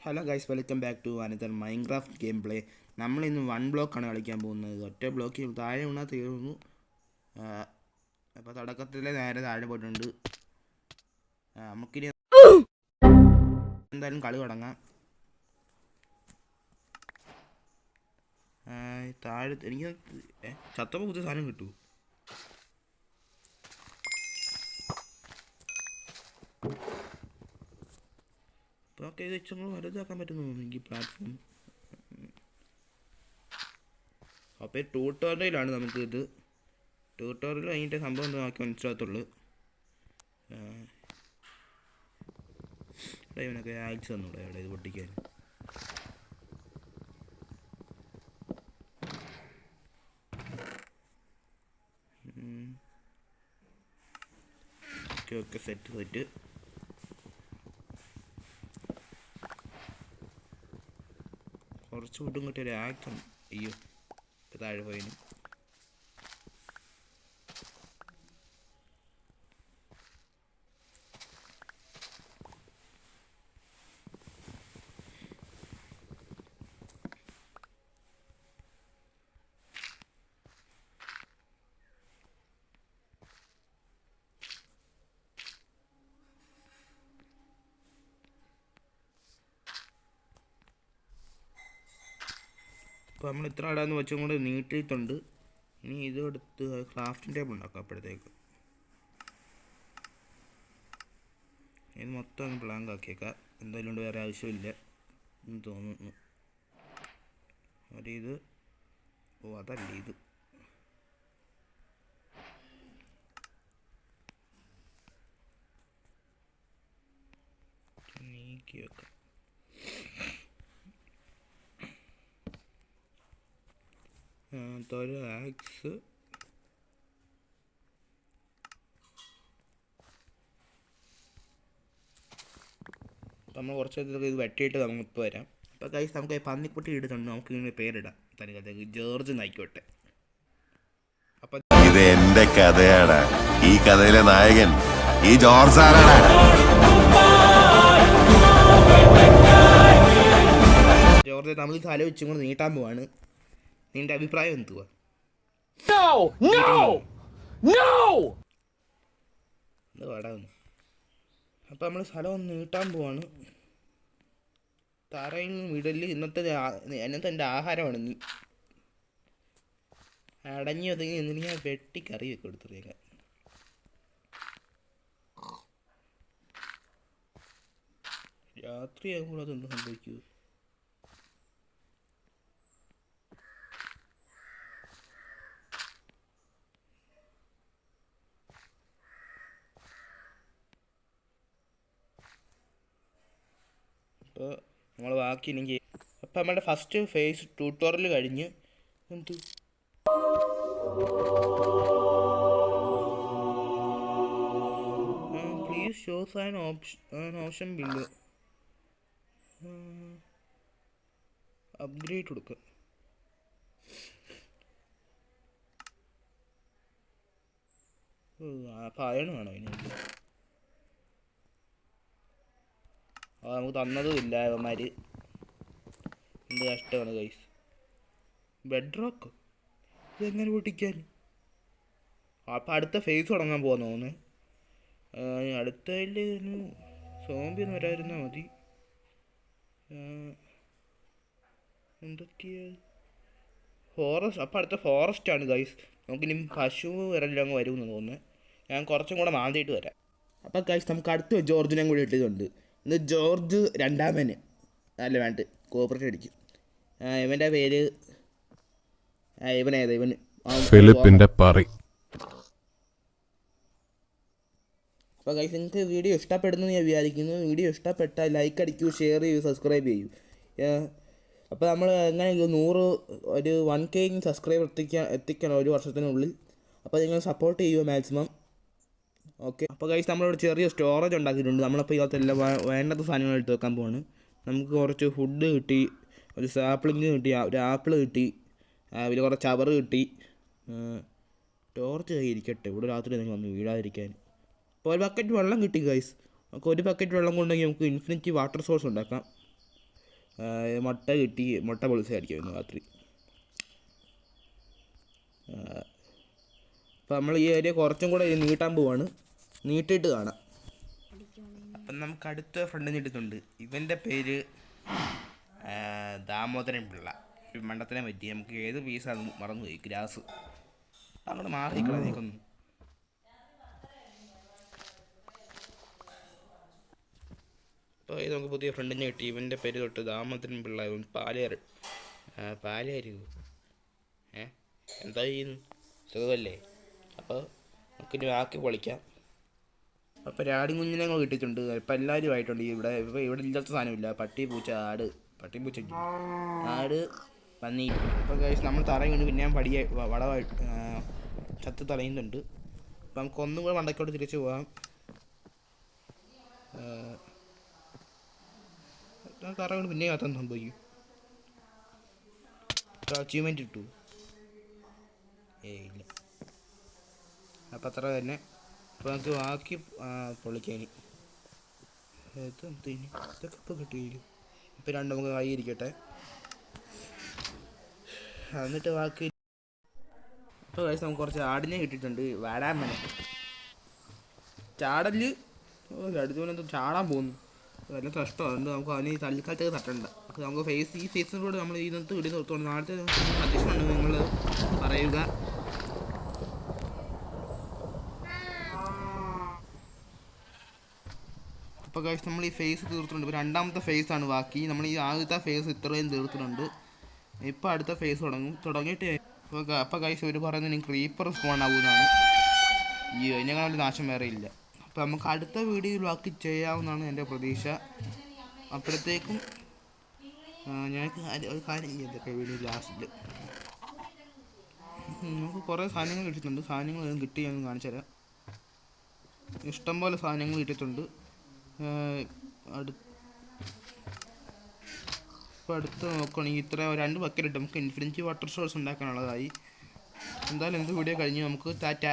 Hello guys, welcome back to another Minecraft game play. നമ്മളിന്ന് 1 ബ്ലോക്കാണ് കളിക്കാൻ പോകുന്നത്. ഒറ്റ ബ്ലോക്ക് താഴെ വീണാൽ തീർന്നു. അപ്പോൾ തുടക്കത്തിൽ നേരെ താഴെ പോയിട്ടുണ്ട്. നമുക്കിനി എന്തായാലും കളി തുടങ്ങാം. താഴെ എനിക്ക് ചത്തപ്പോൾ പുതിയ സാധനം കിട്ടൂ. അപ്പോൾ ഒക്കെ ഇത് വെച്ച് നമ്മൾ വലുതാക്കാൻ പറ്റുന്നു എനിക്ക് പ്ലാറ്റ്ഫോം. അപ്പോൾ ട്യൂട്ടോറിയലാണ് നമുക്കിത്. ട്യൂട്ടോറിയൽ അതിൻ്റെ സംഭവം എന്താ നോക്കി മനസ്സിലാകത്തുള്ളൂ. ഇവനൊക്കെ അയച്ചു തന്നൂടെ ഇവിടെ ഇത് പൊട്ടിക്കാൻ. ഓക്കെ സെറ്റ് കുറച്ച് ഫുഡും കിട്ടിയ ഒരു ആക്ഷൻ. അയ്യോ താഴെ പോയിന്. അപ്പോൾ നമ്മൾ ഇത്ര ഇടാന്ന് വെച്ചും കൂടെ നീട്ടിയിട്ടുണ്ട്. ഇനി ഇത് എടുത്ത് ക്രാഫ്റ്റിംഗ് ടേബിൾ ഉണ്ടാക്കാം. അപ്പോഴത്തേക്ക് ഇത് മൊത്തം അങ്ങ് ബ്ലാങ്ക് ആക്കിയേക്കാം. എന്തായാലും കൊണ്ട് വേറെ ആവശ്യമില്ല എന്ന് തോന്നുന്നു. ഇത് അതല്ല, ഇത് നീക്കി വെക്കാം. ഒരു ആക്സ് നമ്മൾ കുറച്ച് ഇത് വെട്ടിയിട്ട് നമുക്ക് ഇപ്പോൾ വരാം. അപ്പോൾ ഗൈസ് നമുക്ക് പന്നിക്കുട്ടി ഇടുന്നുണ്ട്. നമുക്ക് ഇങ്ങനെ പേരിടാം. തനിക്കത്തേക്ക് ജോർജ് എന്നായിക്കോട്ടെ. അപ്പം ഇത് എന്റെ കഥയാണ്. ഈ കഥയിലെ നായകൻ ഈ ജോർജ് ആരാണ്? ജോർജ് നമ്മൾ തല വെച്ചും കൊണ്ട് നീട്ടാൻ പോവാണ്. നിന്റെ അഭിപ്രായം എന്തുവാ? അപ്പം നമ്മൾ സ്ഥലം ഒന്ന് നീട്ടാൻ പോവാണ്. തറയിൽ നിന്ന് വിടല് ഇന്നത്തെ എൻ്റെ ആഹാരമാണ്. നീ അടഞ്ഞു ഒതുങ്ങി എന്നിട്ട് ഞാൻ വെട്ടിക്കറി വെക്കും എടുത്തേക്കാം. രാത്രിയാകുമ്പോൾ അതൊന്നും സംഭവിക്കൂ. അപ്പോൾ നമ്മൾ ബാക്കി ഇല്ലെങ്കിൽ അപ്പം നമ്മുടെ ഫസ്റ്റ് ഫേസ് ട്യൂട്ടോറിയൽ കഴിഞ്ഞ് എന്ത് please shows option bill upgrade കൊടുക്കുക. അപ്പം അയൺ വേണോ അതിന്? നമുക്ക് തന്നതുമില്ല അവന്മാർ. എന്ത് കഷ്ടമാണ് ഗൈസ്. ബെഡ് റോക്ക് ഇതെങ്ങനെ പൊട്ടിക്കാൻ? അപ്പം അടുത്ത ഫേസ് തുടങ്ങാൻ പോകാൻ തോന്നുന്നു. അടുത്തതിൽ സോംബി ഒന്നും വരാതിരുന്നാൽ മതി. എന്തൊക്കെയാ ഫോറസ്റ്റ്? അപ്പം അടുത്ത ഫോറസ്റ്റാണ് ഗൈസ്. നമുക്കിനി പശു വരെല്ലാം അങ്ങ് വരുമെന്ന് തോന്നുന്നു. ഞാൻ കുറച്ചും കൂടെ മാന്തിയിട്ട് വരാം. അപ്പം ഗൈസ് നമുക്ക് അടുത്ത ജോർജിനെ കൂടി ഇട്ടിട്ടുണ്ട്. ഇത് ജോർജ് രണ്ടാമന് അല്ല വേണ്ട കോപ്പറേറ്റ് അടിക്കും. ഇവൻ്റെ പേര് ഇവൻ ഫിലിപ്പിൻ്റെ പറി. അപ്പോൾ ഗൈസ് നിങ്ങൾക്ക് വീഡിയോ ഇഷ്ടപ്പെടുന്നു ഞാൻ വിചാരിക്കുന്നു. വീഡിയോ ഇഷ്ടപ്പെട്ടാൽ ലൈക്ക് അടിക്കൂ, ഷെയർ ചെയ്യൂ, സബ്സ്ക്രൈബ് ചെയ്യൂ. അപ്പോൾ നമ്മൾ എങ്ങനെ ഒരു 1K സബ്സ്ക്രൈബർ എത്തിക്കണം ഒരു വർഷത്തിനുള്ളിൽ. അപ്പോൾ നിങ്ങൾ സപ്പോർട്ട് ചെയ്യുമോ മാക്സിമം. ഓക്കെ. അപ്പോൾ ഗൈസ് നമ്മളിവിടെ ചെറിയ സ്റ്റോറേജ് ഉണ്ടാക്കിയിട്ടുണ്ട്. നമ്മളപ്പോൾ ഇതിനകത്തെല്ലാം വേണ്ടത് സാധനങ്ങൾ എടുത്ത് വെക്കാൻ പോവാണ്. നമുക്ക് കുറച്ച് ഫുഡ് കിട്ടി, ഒരു സാപ്ലിങ് കിട്ടി, ഒരു ആപ്പിൾ കിട്ടി, പിന്നെ കുറച്ച് ചവറ് കിട്ടി. ടോർച്ച് കയ്യിരിക്കട്ടെ, ഇവിടെ രാത്രി നിങ്ങൾ വന്ന് വീഴാതിരിക്കാൻ. അപ്പോൾ ഒരു ബക്കറ്റ് വെള്ളം കിട്ടി ഗൈസ്. നമുക്ക് ഒരു ബക്കറ്റ് വെള്ളം കൊണ്ടെങ്കിൽ നമുക്ക് ഇൻഫിനിറ്റി വാട്ടർ സോഴ്സ് ഉണ്ടാക്കാം. മുട്ട കിട്ടി, മുട്ട പൊളിച്ച് അടിക്കുമായിരുന്നു രാത്രി. അപ്പം നമ്മൾ ഈ ഏരിയ കുറച്ചും കൂടെ നീട്ടാൻ പോവാണ്, നീട്ടിയിട്ട് കാണാം. അപ്പം നമുക്ക് അടുത്ത ഫ്രണ്ട് കിട്ടുന്നുണ്ട്. ഇവൻ്റെ പേര് ദാമോദരൻ പിള്ള. മണ്ടത്തിനെ പറ്റി നമുക്ക് ഏത് പീസാണ് മറന്നുപോയി, ഗ്രാസ് അങ്ങോട്ട് മാറിക്കളാം നീക്കൊന്നും. അപ്പോൾ ഇത് നമുക്ക് പുതിയ ഫ്രണ്ടിനെ കിട്ടി. ഇവൻ്റെ പേര് തൊട്ട് ദാമോദരൻ പിള്ള. ഇവൻ പാലായിരിക്കും. എന്താ ചെയ്യുന്നു, സുഖമല്ലേ? അപ്പോൾ നമുക്കിനി ബാക്കി പൊളിക്കാം. അപ്പോൾ രാടി കുഞ്ഞിനെ ഞങ്ങൾ കിട്ടിയിട്ടുണ്ട്. ഇപ്പം എല്ലാവരും ആയിട്ടുണ്ട്. ഇവിടെ ഇല്ലാത്ത സാധനമില്ല. പട്ടി, പൂച്ച, ആട്. പട്ടി, പൂച്ച, ആട്, പന്നി. അപ്പോൾ കഴിച്ച് നമ്മൾ തറയും കൊണ്ട് പിന്നെ ഞാൻ വളമായിട്ട് ചത്ത് തടയുന്നുണ്ട്. അപ്പം നമുക്ക് ഒന്നും കൂടെ മണ്ടക്കോട്ട് തിരിച്ച് പോകാം. തറ കൊണ്ട് പിന്നെ കത്താൻ സംഭവിക്കും. അച്ചീവ്മെൻറ്റ് ഇട്ടു, ഇല്ല. അപ്പം അത്ര തന്നെ. അപ്പോൾ നമുക്ക് ബാക്കി പൊളിക്കാൻ ഇതൊക്കെ ഇപ്പോൾ കിട്ടിയില്ല. ഇപ്പം രണ്ട് നമുക്ക് കൈ ഇരിക്കട്ടെ, എന്നിട്ട് ബാക്കി. ഇപ്പോൾ കഴിച്ച് നമുക്ക് കുറച്ച് ആടിനെ കിട്ടിയിട്ടുണ്ട്. വാടാമനെ ചാടല് അടുത്തുപോലെ ചാടാൻ പോകുന്നു, നല്ല കഷ്ടമാണ്. അതുകൊണ്ട് നമുക്ക് അവന് തല്ലിക്കാലത്തേക്ക് തട്ടണ്ട. നമുക്ക് ഈ സീസണിലൂടെ നമ്മൾ ഇതിനകത്ത് ഇടി നിർത്തുകൊണ്ട് നാളത്തെ അധ്യക്ഷനാണ് നിങ്ങൾ പറയുക. അപ്പോൾ കഴിച്ച് നമ്മൾ ഈ ഫേസ് തീർത്തിട്ടുണ്ട്. ഇപ്പോൾ രണ്ടാമത്തെ ഫേസാണ് ബാക്കി. നമ്മൾ ഈ ആദ്യത്തെ ഫേസ് ഇത്രയും തീർത്തിട്ടുണ്ട്. ഇപ്പോൾ അടുത്ത ഫേസ് തുടങ്ങിയിട്ട് അപ്പോൾ കഴിച്ച് ഒരു പറയുന്നത് ക്രീപ്പർ സ്പോൺ ആകുന്നതാണ്. ഈ ഇതിനേക്കാളും നാശം വേറെ ഇല്ല. അപ്പോൾ നമുക്ക് അടുത്ത വീഡിയോയിൽ ബാക്കി ചെയ്യാവുന്നതാണ് എൻ്റെ പ്രതീക്ഷ. അപ്പോഴത്തേക്കും ഞങ്ങൾക്ക് ഒരു കാര്യം ചെയ്തൊക്കെ വീഡിയോ ലാസ്റ്റിൽ നമുക്ക് കുറേ സാധനങ്ങൾ കിട്ടിയിട്ടുണ്ട്. സാധനങ്ങൾ കിട്ടി ഞാൻ കാണിച്ചു തരാം. ഇഷ്ടംപോലെ സാധനങ്ങൾ കിട്ടിയിട്ടുണ്ട്. ഇപ്പോൾ അടുത്ത് നോക്കുകയാണെങ്കിൽ ഇത്ര 2 ബക്കറ്റ് ഇട്ട് നമുക്ക് ഇൻഫിനിറ്റി വാട്ടർ സോഴ്സ് ഉണ്ടാക്കാനുള്ളതായി. എന്തായാലും എന്ത് വീഡിയോ കഴിഞ്ഞ് നമുക്ക് ടാറ്റ.